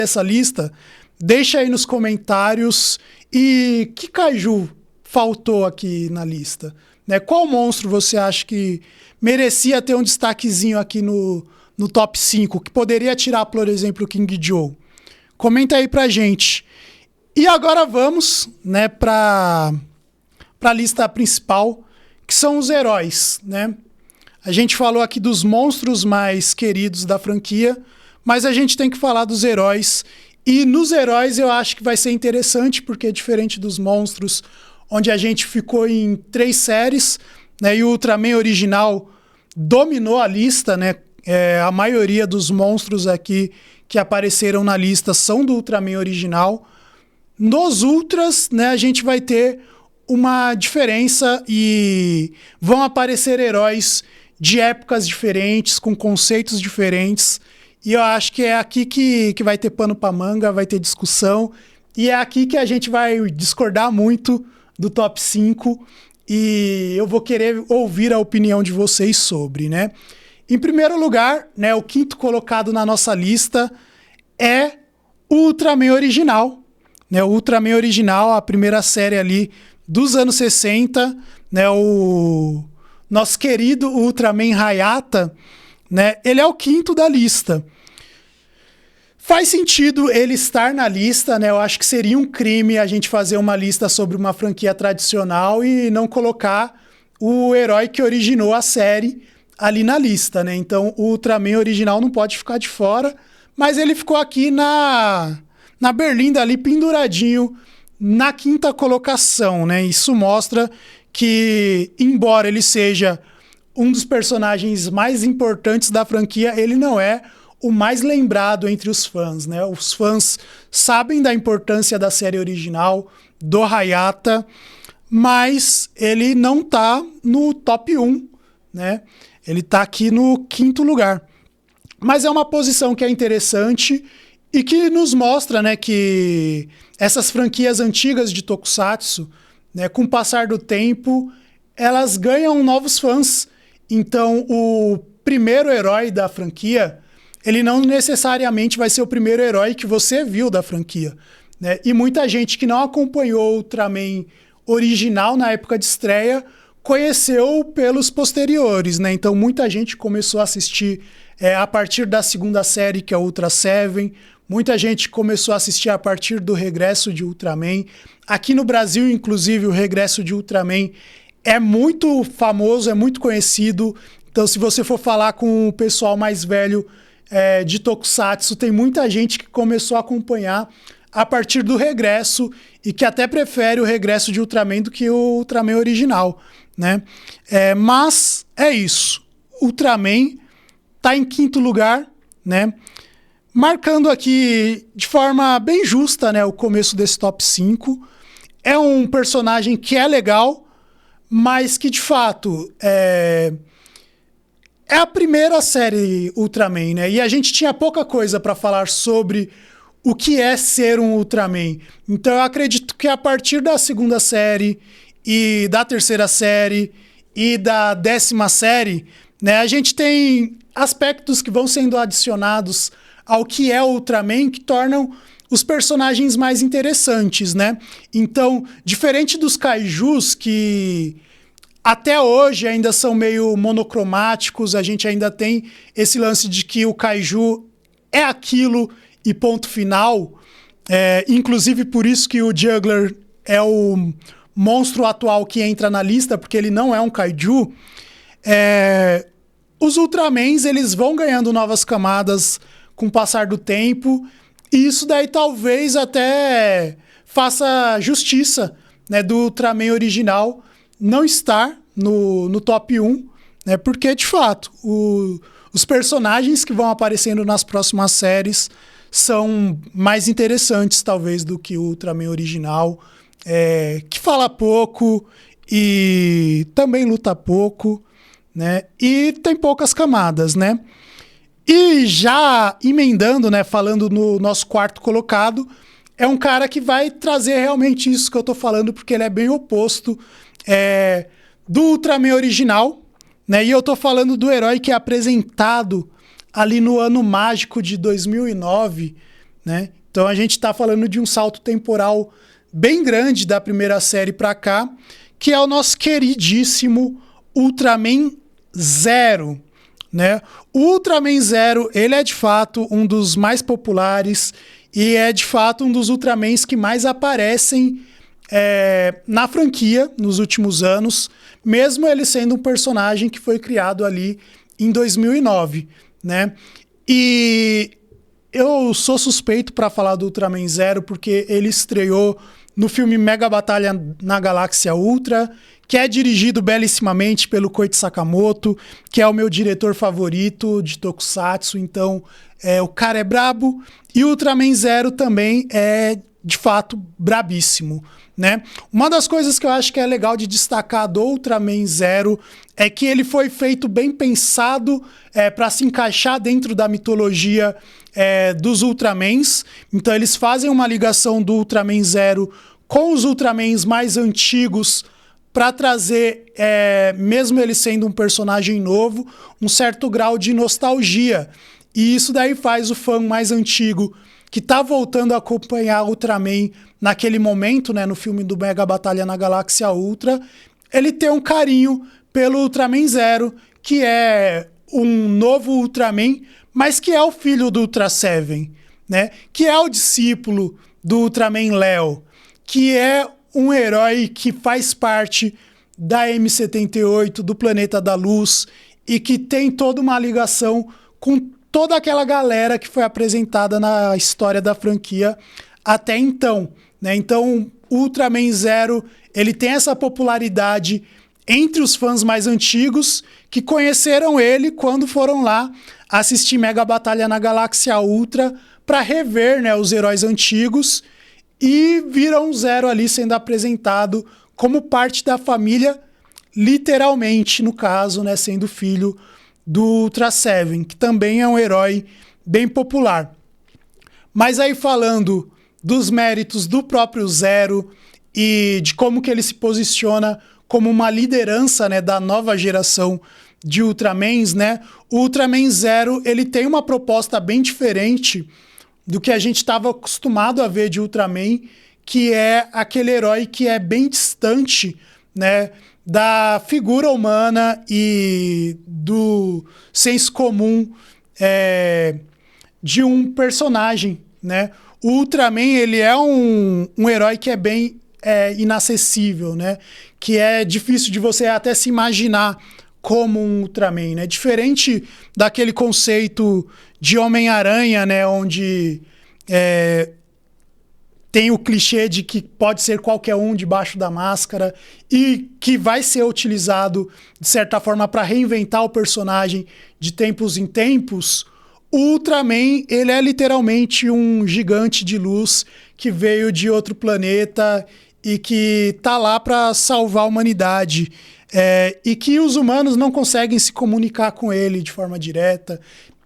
essa lista, deixa aí nos comentários. E que kaiju faltou aqui na lista? Né? Qual monstro você acha que merecia ter um destaquezinho aqui no top 5, que poderia tirar, por exemplo, o King Joe? Comenta aí pra gente. E agora vamos, né, para a lista principal, que são os heróis, né? A gente falou aqui dos monstros mais queridos da franquia, mas a gente tem que falar dos heróis. E nos heróis eu acho que vai ser interessante, porque diferente dos monstros, onde a gente ficou em 3 séries, né, e o Ultraman original dominou a lista, né? A maioria dos monstros aqui que apareceram na lista são do Ultraman original. Nos Ultras, né, a gente vai ter uma diferença e vão aparecer heróis de épocas diferentes, com conceitos diferentes. E eu acho que é aqui que vai ter pano pra manga, vai ter discussão. E é aqui que a gente vai discordar muito do top 5. E eu vou querer ouvir a opinião de vocês sobre, né? Em primeiro lugar, né, o 5º colocado na nossa lista é o Ultraman original. Né, o Ultraman original, a primeira série ali dos anos 60, né, o nosso querido Ultraman Hayata, né, ele é o 5º da lista. Faz sentido ele estar na lista, né? Eu acho que seria um crime a gente fazer uma lista sobre uma franquia tradicional e não colocar o herói que originou a série ali na lista, né? Então o Ultraman original não pode ficar de fora, mas ele ficou aqui na berlinda ali, penduradinho, na 5ª colocação, né? Isso mostra que, embora ele seja um dos personagens mais importantes da franquia, ele não é o mais lembrado entre os fãs, né? Os fãs sabem da importância da série original, do Hayata, mas ele não tá no top 1, né? Ele tá aqui no 5º lugar. Mas é uma posição que é interessante e que nos mostra, né, que essas franquias antigas de Tokusatsu, né, com o passar do tempo, elas ganham novos fãs. Então, o primeiro herói da franquia, ele não necessariamente vai ser o primeiro herói que você viu da franquia, né? E muita gente que não acompanhou o Ultraman original na época de estreia conheceu pelos posteriores, né? Então, muita gente começou a assistir a partir da 2ª série, que é o Ultra Seven. Muita gente começou a assistir a partir do regresso de Ultraman. Aqui no Brasil, inclusive, o regresso de Ultraman é muito famoso, é muito conhecido. Então, se você for falar com o pessoal mais velho de Tokusatsu, tem muita gente que começou a acompanhar a partir do regresso e que até prefere o regresso de Ultraman do que o Ultraman original, né? Mas é isso. Ultraman tá em 5º lugar, né? Marcando aqui de forma bem justa, né, o começo desse top 5. É um personagem que é legal, mas que de fato é a primeira série Ultraman, né? E a gente tinha pouca coisa para falar sobre o que é ser um Ultraman. Então eu acredito que a partir da 2ª série e da 3ª série e da 10ª série, né, a gente tem aspectos que vão sendo adicionados ao que é o Ultraman, que tornam os personagens mais interessantes, né? Então, diferente dos kaijus, que até hoje ainda são meio monocromáticos, a gente ainda tem esse lance de que o kaiju é aquilo e ponto final. Inclusive por isso que o Juggler é o monstro atual que entra na lista, porque ele não é um kaiju. Os Ultramans, eles vão ganhando novas camadas com o passar do tempo, e isso daí talvez até faça justiça, né, do Ultraman original não estar no top 1, né, porque, de fato, os personagens que vão aparecendo nas próximas séries são mais interessantes, talvez, do que o Ultraman original, que fala pouco e também luta pouco, né, e tem poucas camadas, né? E já emendando, né, falando no nosso 4º colocado, é um cara que vai trazer realmente isso que eu tô falando, porque ele é bem oposto do Ultraman original, né? E eu tô falando do herói que é apresentado ali no ano mágico de 2009, né? Então a gente está falando de um salto temporal bem grande da primeira série para cá, que é o nosso queridíssimo Ultraman Zero, né? O Ultraman Zero, ele é de fato um dos mais populares e é de fato um dos Ultramans que mais aparecem na franquia nos últimos anos, mesmo ele sendo um personagem que foi criado ali em 2009, né? E eu sou suspeito para falar do Ultraman Zero porque ele estreou no filme Mega Batalha na Galáxia Ultra, que é dirigido belíssimamente pelo Koichi Sakamoto, que é o meu diretor favorito de Tokusatsu, então o cara é brabo. E o Ultraman Zero também é, de fato, brabíssimo, né? Uma das coisas que eu acho que é legal de destacar do Ultraman Zero é que ele foi feito bem pensado para se encaixar dentro da mitologia dos Ultramans. Então eles fazem uma ligação do Ultraman Zero com os Ultramans mais antigos para trazer, mesmo ele sendo um personagem novo, um certo grau de nostalgia. E isso daí faz o fã mais antigo, que tá voltando a acompanhar Ultraman naquele momento, né, no filme do Mega Batalha na Galáxia Ultra, ele ter um carinho pelo Ultraman Zero, que é um novo Ultraman, mas que é o filho do Ultra Seven, né? Que é o discípulo do Ultraman Leo, que é um herói que faz parte da M78, do Planeta da Luz, e que tem toda uma ligação com toda aquela galera que foi apresentada na história da franquia até então, né? Então, o Ultraman Zero, ele tem essa popularidade entre os fãs mais antigos que conheceram ele quando foram lá assistir Mega Batalha na Galáxia Ultra para rever, né, os heróis antigos, e viram o Zero ali sendo apresentado como parte da família, literalmente, no caso, né, sendo filho do Ultra Seven, que também é um herói bem popular. Mas aí, falando dos méritos do próprio Zero e de como que ele se posiciona como uma liderança, né, da nova geração de Ultramans, né? O Ultraman Zero, ele tem uma proposta bem diferente do que a gente estava acostumado a ver de Ultraman, que é aquele herói que é bem distante, né, da figura humana e do senso comum de um personagem, né? O Ultraman, ele é um herói que é bem inacessível, né? Que é difícil de você até se imaginar como um Ultraman, né? Diferente daquele conceito de Homem-Aranha, né? Onde tem o clichê de que pode ser qualquer um debaixo da máscara e que vai ser utilizado, de certa forma, para reinventar o personagem de tempos em tempos. O Ultraman, ele é literalmente um gigante de luz que veio de outro planeta e que tá lá para salvar a humanidade. E que os humanos não conseguem se comunicar com ele de forma direta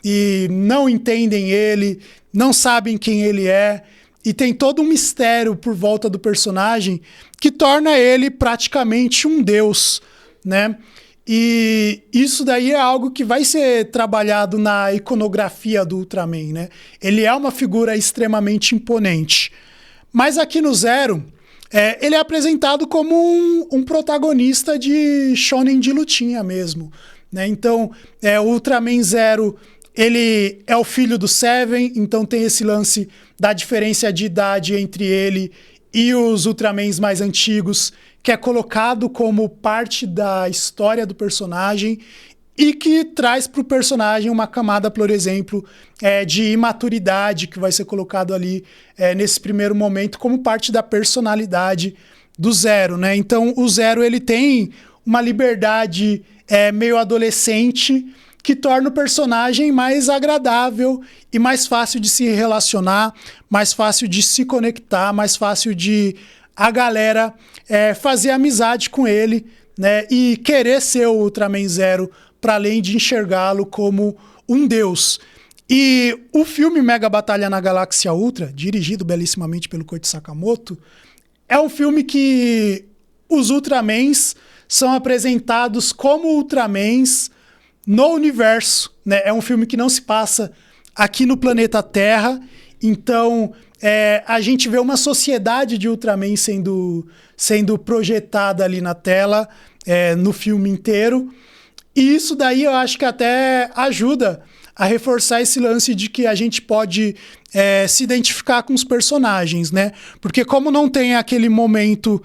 e não entendem ele, não sabem quem ele é. E tem todo um mistério por volta do personagem que torna ele praticamente um deus, né? E isso daí é algo que vai ser trabalhado na iconografia do Ultraman, né? Ele é uma figura extremamente imponente. Mas aqui no Zero, ele é apresentado como um protagonista de shonen de lutinha mesmo, né? Então, o Ultraman Zero, ele é o filho do Seven, então tem esse lance da diferença de idade entre ele e os Ultramans mais antigos, que é colocado como parte da história do personagem e que traz para o personagem uma camada, por exemplo, de imaturidade, que vai ser colocado ali nesse primeiro momento como parte da personalidade do Zero, né? Então, o Zero, ele tem uma liberdade meio adolescente, que torna o personagem mais agradável e mais fácil de se relacionar, mais fácil de se conectar, mais fácil de a galera fazer amizade com ele, né? E querer ser o Ultraman Zero, para além de enxergá-lo como um deus. E o filme Mega Batalha na Galáxia Ultra, dirigido belíssimamente pelo Koichi Sakamoto, é um filme que os Ultramans são apresentados como Ultramans no universo, né? É um filme que não se passa aqui no planeta Terra Então, a gente vê uma sociedade de Ultraman sendo projetada ali na tela, no filme inteiro. E isso daí eu acho que até ajuda a reforçar esse lance de que a gente pode se identificar com os personagens, né? Porque como não tem aquele momento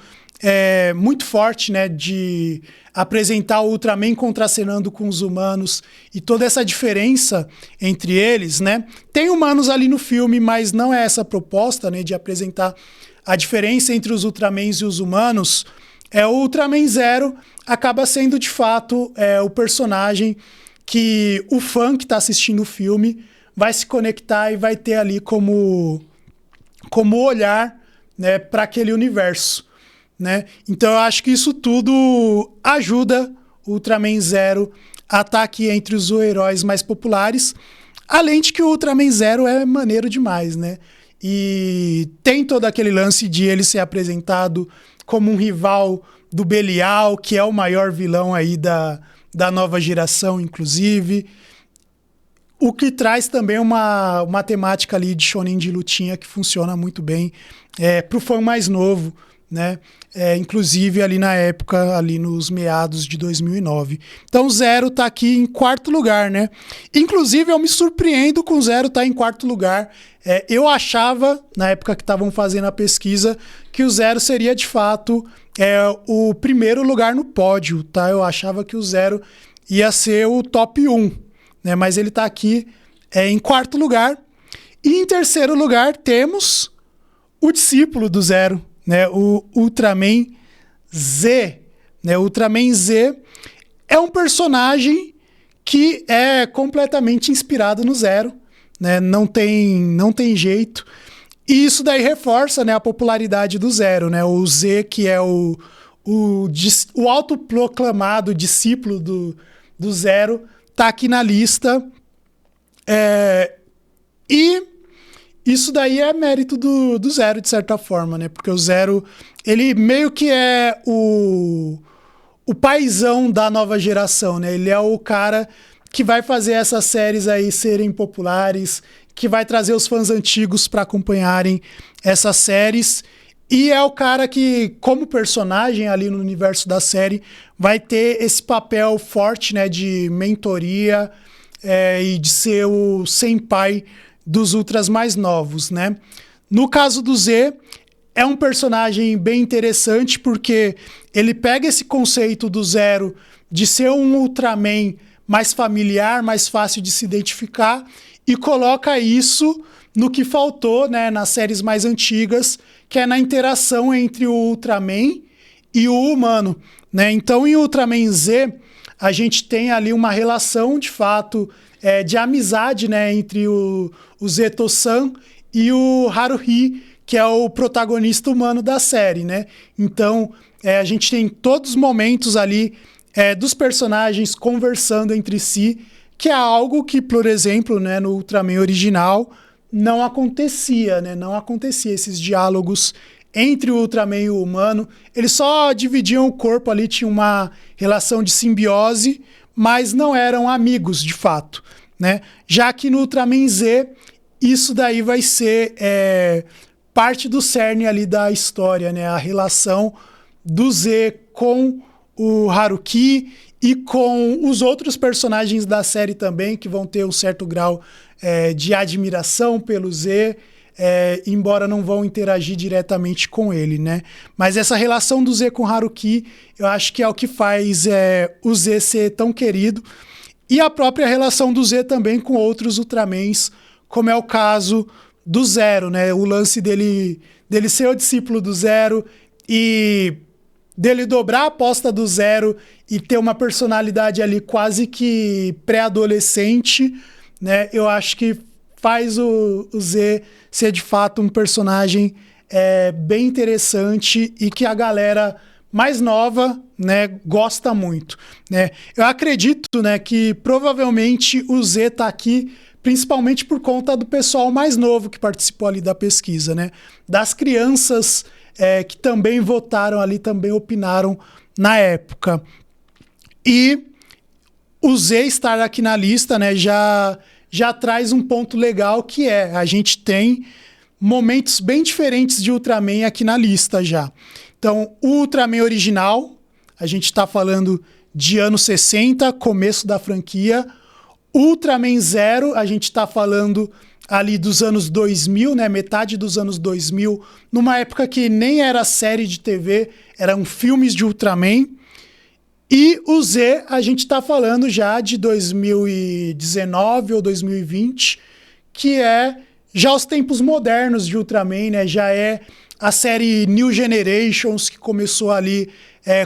muito forte, né, de apresentar o Ultraman contracenando com os humanos e toda essa diferença entre eles, né? Tem humanos ali no filme, mas não é essa a proposta, né, de apresentar a diferença entre os Ultramans e os humanos. O Ultraman Zero acaba sendo, de fato, o personagem que o fã que está assistindo o filme vai se conectar e vai ter ali como olhar, né, para aquele universo, né? Então eu acho que isso tudo ajuda o Ultraman Zero a estar aqui entre os heróis mais populares, além de que o Ultraman Zero é maneiro demais, né? E tem todo aquele lance de ele ser apresentado como um rival do Belial, que é o maior vilão aí da nova geração, inclusive. O que traz também uma temática ali de shonen de lutinha que funciona muito bem pro fã mais novo, né? Inclusive ali na época, ali nos meados de 2009. Então Zero tá aqui em quarto lugar, né? Inclusive eu me surpreendo com o Zero tá em quarto lugar. Eu achava, na época que estavam fazendo a pesquisa, que o Zero seria de fato o primeiro lugar no pódio, tá? Eu achava que o Zero ia ser o top 1, né? Mas ele tá aqui em quarto lugar. E em terceiro lugar temos o discípulo do Zero, né? O Ultraman Z, né? O Ultraman Z é um personagem que é completamente inspirado no Zero, né? Não tem jeito. E isso daí reforça, né, a popularidade do Zero, né? O Z, que é o autoproclamado discípulo do Zero, tá aqui na lista. E isso daí é mérito do Zero, de certa forma, né? Porque o Zero, ele meio que é o paizão da nova geração, né? Ele é o cara que vai fazer essas séries aí serem populares, que vai trazer os fãs antigos para acompanharem essas séries. E é o cara que, como personagem ali no universo da série, vai ter esse papel forte, né, de mentoria e de ser o senpai dos ultras mais novos, né? No caso do Z, é um personagem bem interessante porque ele pega esse conceito do Zero de ser um Ultraman mais familiar, mais fácil de se identificar e coloca isso no que faltou, né, nas séries mais antigas, que é na interação entre o Ultraman e o humano, né? Então, em Ultraman Z, a gente tem ali uma relação, de fato, de amizade, né, entre o Zeto-san e o Haruhi, que é o protagonista humano da série, né? Então, a gente tem todos os momentos ali dos personagens conversando entre si, que é algo que, por exemplo, né, no Ultraman original não acontecia, né? Não acontecia esses diálogos entre o Ultraman e o humano. Eles só dividiam o corpo ali, tinha uma relação de simbiose, mas não eram amigos, de fato, né? Já que no Ultraman Z, isso daí vai ser parte do cerne ali da história, né? A relação do Z com o Haruki e com os outros personagens da série também, que vão ter um certo grau de admiração pelo Z, embora não vão interagir diretamente com ele, né? Mas essa relação do Z com Haruki, eu acho que é o que faz o Z ser tão querido. E a própria relação do Z também com outros Ultramans, como é o caso do Zero, né? O lance dele ser o discípulo do Zero e dele dobrar a aposta do Zero e ter uma personalidade ali quase que pré-adolescente, né? Eu acho que faz o Z ser de fato um personagem bem interessante e que a galera mais nova, né, gosta muito, né? Eu acredito, né, que provavelmente o Z tá aqui principalmente por conta do pessoal mais novo que participou ali da pesquisa, né? Das crianças que também votaram ali, também opinaram na época. E o Z estar aqui na lista, né, já já traz um ponto legal que a gente tem momentos bem diferentes de Ultraman aqui na lista já. Então, o Ultraman original, a gente está falando de anos 60, começo da franquia. Ultraman Zero, a gente está falando ali dos anos 2000, né? Metade dos anos 2000, numa época que nem era série de TV, eram filmes de Ultraman. E o Z, a gente está falando já de 2019 ou 2020, que é já os tempos modernos de Ultraman, né? Já é a série New Generations, que começou ali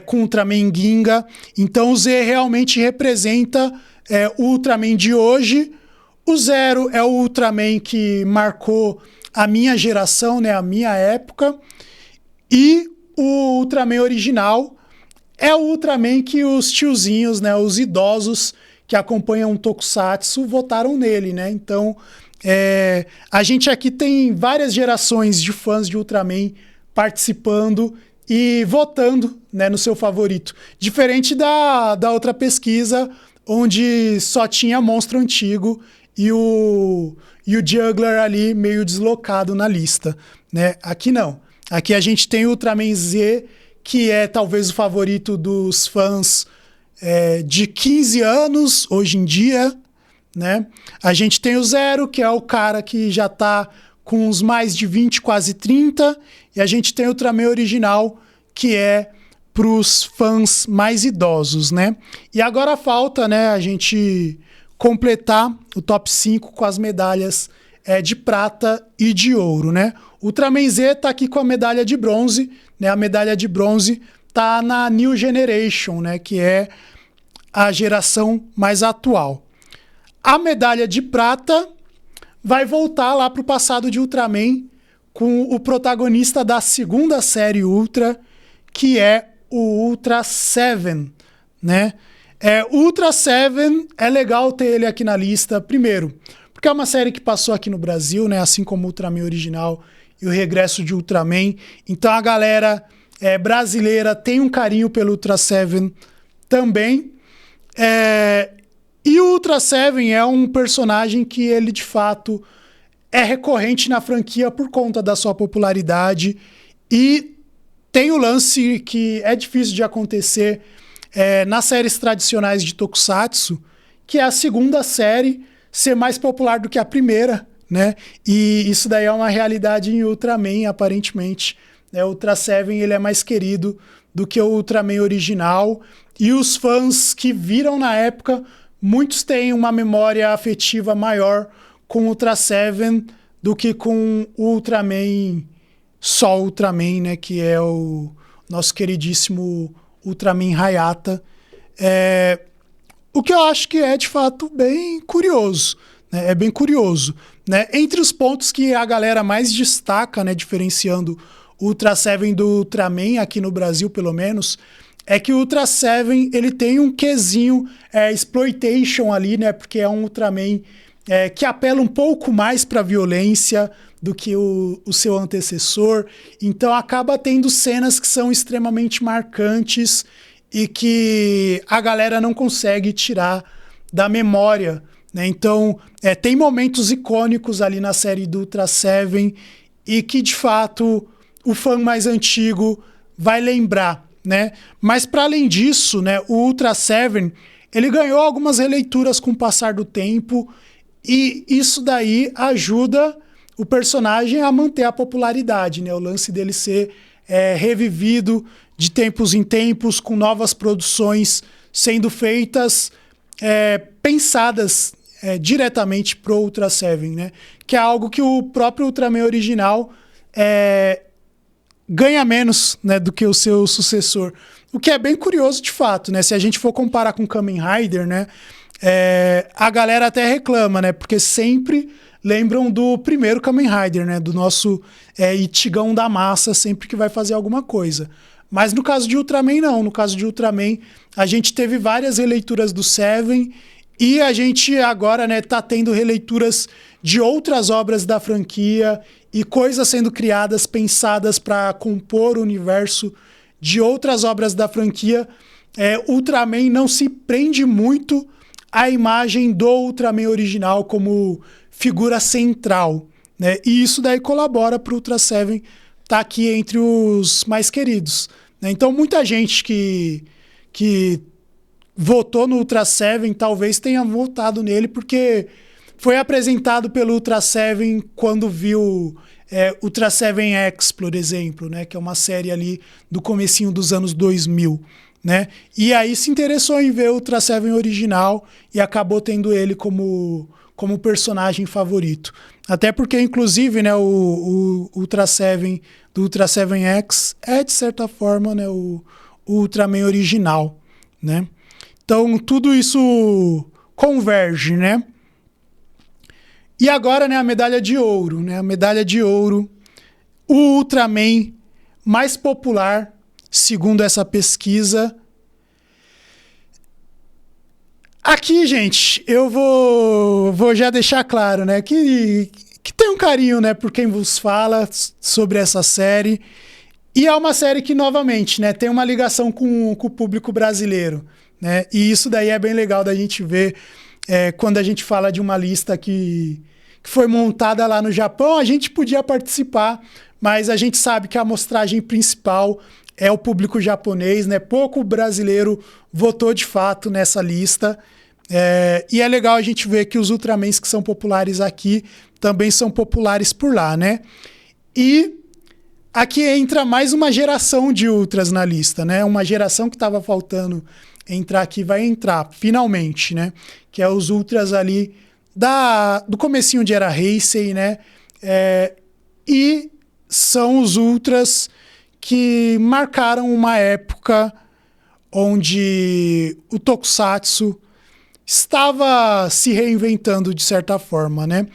com Ultraman Ginga. Então o Z realmente representa o Ultraman de hoje. O Zero é o Ultraman que marcou a minha geração, né? A minha época. E o Ultraman original é o Ultraman que os tiozinhos, né? Os idosos que acompanham o Tokusatsu votaram nele, né? Então, a gente aqui tem várias gerações de fãs de Ultraman participando e votando, né, no seu favorito. Diferente da outra pesquisa, onde só tinha monstro antigo e o Juggler ali meio deslocado na lista, né? Aqui não. Aqui a gente tem o Ultraman Z, que é talvez o favorito dos fãs de 15 anos hoje em dia, né? A gente tem o Zero, que é o cara que já tá com uns mais de 20, quase 30, e a gente tem o Ultraman original, que é para os fãs mais idosos, né? E agora falta, né, a gente completar o top 5 com as medalhas de prata e de ouro, né? O Ultraman Z tá aqui com a medalha de bronze, né? A medalha de bronze tá na New Generation, né? Que é a geração mais atual. A medalha de prata vai voltar lá para o passado de Ultraman com o protagonista da segunda série Ultra, que é o Ultra Seven, né? O Ultra Seven é legal ter ele aqui na lista, primeiro, porque é uma série que passou aqui no Brasil, né? Assim como o Ultraman original e o Regresso de Ultraman. Então a galera brasileira tem um carinho pelo Ultra Seven também. E o Ultra Seven é um personagem que ele, de fato, é recorrente na franquia por conta da sua popularidade. E tem o lance que é difícil de acontecer nas séries tradicionais de Tokusatsu, que é a segunda série ser mais popular do que a primeira, né? E isso daí é uma realidade em Ultraman, aparentemente. O Ultra Seven ele é mais querido do que o Ultraman original. E os fãs que viram na época, muitos têm uma memória afetiva maior com o Ultra Seven do que com o Ultraman, só Ultraman, né? Que é o nosso queridíssimo Ultraman Hayata. O que eu acho que é, de fato, bem curioso. Né? É bem curioso. Né? Entre os pontos que a galera mais destaca, né, diferenciando o Ultra Seven do Ultraman, aqui no Brasil, pelo menos, é que o Ultra Seven ele tem um quesinho exploitation ali, né? Porque é um Ultraman que apela um pouco mais para a violência do que o seu antecessor. Então acaba tendo cenas que são extremamente marcantes e que a galera não consegue tirar da memória, né? Então tem momentos icônicos ali na série do Ultra Seven e que, de fato, o fã mais antigo vai lembrar, né? Mas, para além disso, né, o Ultra Seven ele ganhou algumas releituras com o passar do tempo e isso daí ajuda o personagem a manter a popularidade, né? O lance dele ser revivido de tempos em tempos, com novas produções sendo feitas, pensadas diretamente pro Ultra Seven, né? Que é algo que o próprio Ultraman original ganha menos, né, do que o seu sucessor. O que é bem curioso de fato, né? Se a gente for comparar com Kamen Rider, né? A galera até reclama, né? Porque sempre lembram do primeiro Kamen Rider, né? Do nosso Ichigão da massa, sempre que vai fazer alguma coisa. Mas no caso de Ultraman, não. No caso de Ultraman, a gente teve várias releituras do Seven e a gente agora, né, tá tendo releituras de outras obras da franquia e coisas sendo criadas, pensadas para compor o universo de outras obras da franquia. Ultraman não se prende muito a imagem do Ultraman original como figura central, né? E isso daí colabora para o Ultra Seven estar aqui entre os mais queridos, né? Então, muita gente que votou no Ultra Seven talvez tenha votado nele porque foi apresentado pelo Ultra Seven quando viu Ultra Seven X, por exemplo, né? Que é uma série ali do comecinho dos anos 2000, né? E aí se interessou em ver o Ultra Seven original e acabou tendo ele como personagem favorito. Até porque, inclusive, né, o Ultra Seven do Ultra Seven X é, de certa forma, né, o Ultraman original, né? Então, tudo isso converge, né? E agora, né, a medalha de ouro, né? A medalha de ouro, o Ultraman mais popular, segundo essa pesquisa. Aqui, gente, eu vou já deixar claro, né, que tem um carinho, né, por quem vos fala sobre essa série. E é uma série que, novamente, né, tem uma ligação com o público brasileiro, né? E isso daí é bem legal da gente ver quando a gente fala de uma lista que foi montada lá no Japão. A gente podia participar, mas a gente sabe que a amostragem principal é o público japonês, né? Pouco brasileiro votou de fato nessa lista. E é legal a gente ver que os Ultramans que são populares aqui também são populares por lá, né? E aqui entra mais uma geração de Ultras na lista, né? Uma geração que estava faltando entrar aqui vai entrar, finalmente, né? Que é os Ultras ali do comecinho de Era Heisei, né? E são os Ultras que marcaram uma época onde o Tokusatsu estava se reinventando de certa forma, né?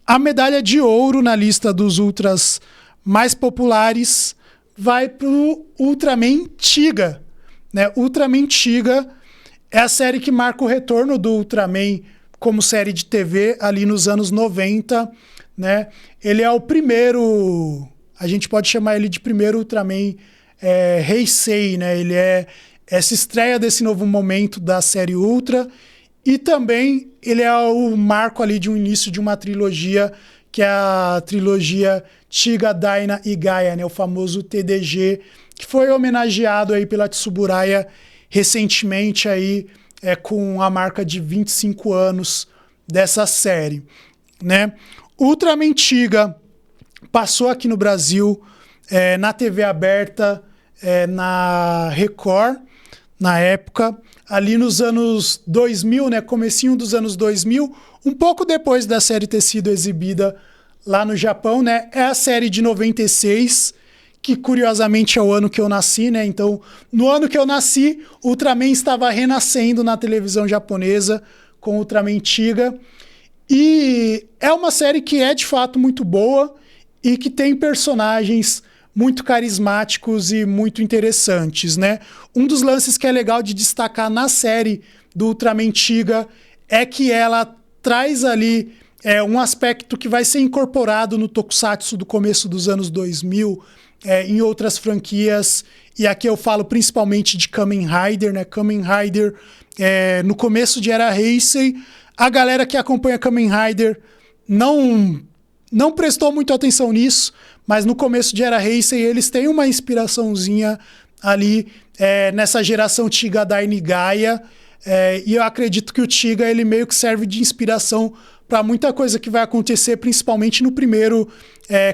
A medalha de ouro na lista dos Ultras mais populares vai para o Ultraman Tiga, né? Ultraman Tiga é a série que marca o retorno do Ultraman como série de TV ali nos anos 90, né? Ele é o primeiro, a gente pode chamar ele de primeiro Ultraman Heisei, né? Ele é essa estreia desse novo momento da série Ultra e também ele é o marco ali de um início de uma trilogia que é a trilogia Tiga, Daina e Gaia, né? O famoso TDG, que foi homenageado aí pela Tsuburaya recentemente aí, com a marca de 25 anos dessa série, né? Ultraman Tiga passou aqui no Brasil na TV aberta, na Record, na época, ali nos anos 2000, né? Comecinho dos anos 2000, um pouco depois da série ter sido exibida lá no Japão, né? É a série de 96, que curiosamente é o ano que eu nasci, né? Então, no ano que eu nasci, Ultraman estava renascendo na televisão japonesa com Ultraman Tiga. E é uma série que é de fato muito boa e que tem personagens muito carismáticos e muito interessantes, né? Um dos lances que é legal de destacar na série do Ultraman Tiga é que ela traz ali um aspecto que vai ser incorporado no Tokusatsu do começo dos anos 2000, em outras franquias, e aqui eu falo principalmente de Kamen Rider, né? Kamen Rider, no começo de Era Heisei, a galera que acompanha Kamen Rider não prestou muito atenção nisso, mas no começo de Era Heisei eles têm uma inspiraçãozinha ali nessa geração Tiga, Daina e Gaia, e eu acredito que o Tiga ele meio que serve de inspiração para muita coisa que vai acontecer, principalmente no primeiro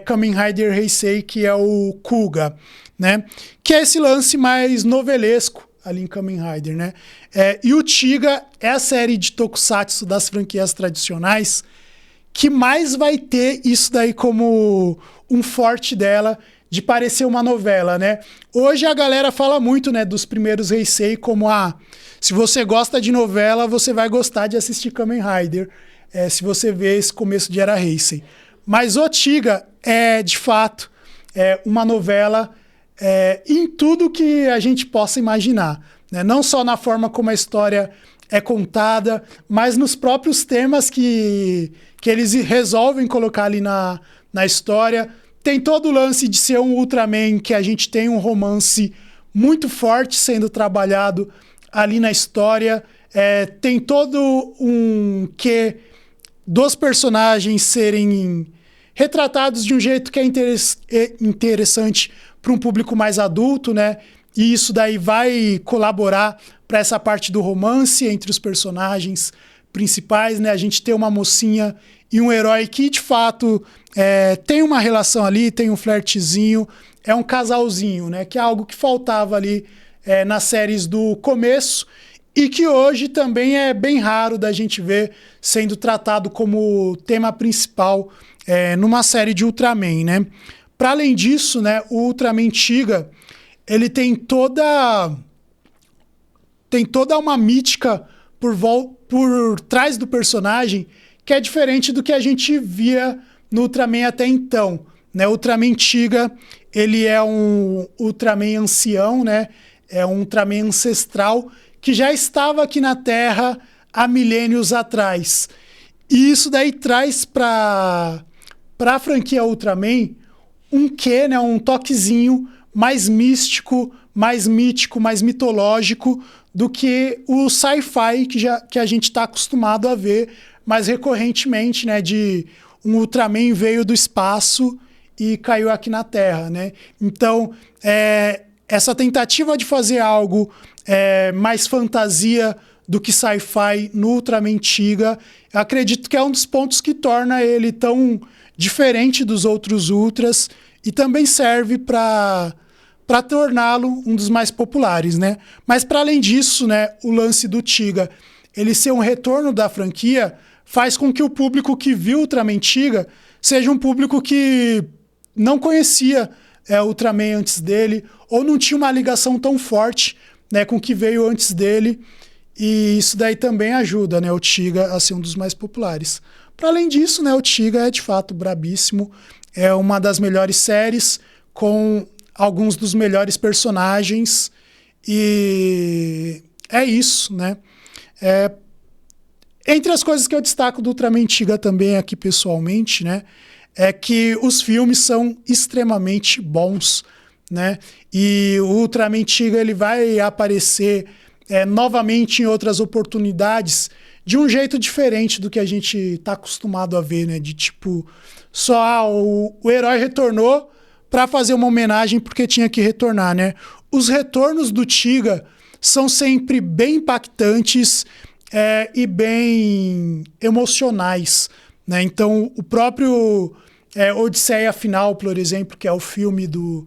Kamen Rider Heisei, que é o Kuga, né? Que é esse lance mais novelesco ali em Kamen Rider, né? E o Tiga é a série de Tokusatsu das franquias tradicionais que mais vai ter isso daí como um forte dela, de parecer uma novela, né? Hoje a galera fala muito, né, dos primeiros Heisei como, se você gosta de novela, você vai gostar de assistir Kamen Rider, se você vê esse começo de Era Heisei. Mas o Tiga é, de fato, uma novela em tudo que a gente possa imaginar, né? Não só na forma como a história é contada, mas nos próprios temas que eles resolvem colocar ali na história. Tem todo o lance de ser um Ultraman, que a gente tem um romance muito forte sendo trabalhado ali na história. tem todo um quê dos personagens serem retratados de um jeito que é interessante para um público mais adulto, né? E isso daí vai colaborar para essa parte do romance entre os personagens principais, né? A gente tem uma mocinha e um herói que, de fato, tem uma relação ali, tem um flertezinho, é um casalzinho, né? Que é algo que faltava ali nas séries do começo e que hoje também é bem raro da gente ver sendo tratado como tema principal numa série de Ultraman, né? Para além disso, né, o Ultraman Tiga, ele tem toda uma mítica por trás do personagem que é diferente do que a gente via no Ultraman até então, né? O Ultraman Tiga, ele é um Ultraman ancião, né? É um Ultraman ancestral que já estava aqui na Terra há milênios atrás. E isso daí traz para a franquia Ultraman um quê, né? Um toquezinho mais místico, mais mítico, mais mitológico do que o sci-fi que a gente está acostumado a ver mais recorrentemente, né? De um Ultraman veio do espaço e caiu aqui na Terra, né? Então, essa tentativa de fazer algo mais fantasia do que sci-fi no Ultraman Tiga, acredito que é um dos pontos que torna ele tão diferente dos outros Ultras e também serve para torná-lo um dos mais populares, né? Mas para além disso, né, o lance do Tiga, ele ser um retorno da franquia, faz com que o público que viu Ultraman Tiga seja um público que não conhecia Ultraman antes dele, ou não tinha uma ligação tão forte, né, com o que veio antes dele, e isso daí também ajuda, né, o Tiga a ser um dos mais populares. Para além disso, né, o Tiga é de fato brabíssimo, é uma das melhores séries, com alguns dos melhores personagens, e é isso, né? Entre as coisas que eu destaco do Ultraman Tiga também aqui pessoalmente, né, é que os filmes são extremamente bons, né? E o Ultraman Tiga, ele vai aparecer novamente em outras oportunidades de um jeito diferente do que a gente está acostumado a ver, né? De tipo, só o herói retornou para fazer uma homenagem porque tinha que retornar, né? Os retornos do Tiga são sempre bem impactantes e bem emocionais, né? Então, o próprio Odisseia Final, por exemplo, que é o filme do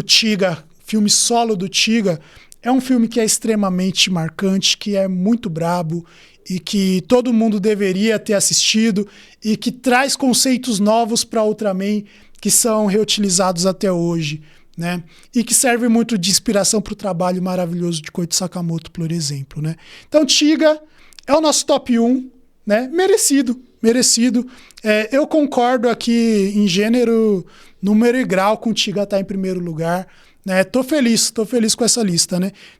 Tiga, filme solo do Tiga, é um filme que é extremamente marcante, que é muito brabo e que todo mundo deveria ter assistido e que traz conceitos novos para Ultraman que são reutilizados até hoje, né? E que serve muito de inspiração para o trabalho maravilhoso de Koichi Sakamoto, por exemplo, né? Então, Tiga é o nosso top 1, né? Merecido. Eu concordo aqui em gênero, número e grau com o Tiga estar em primeiro lugar, né? Tô feliz com essa lista, né?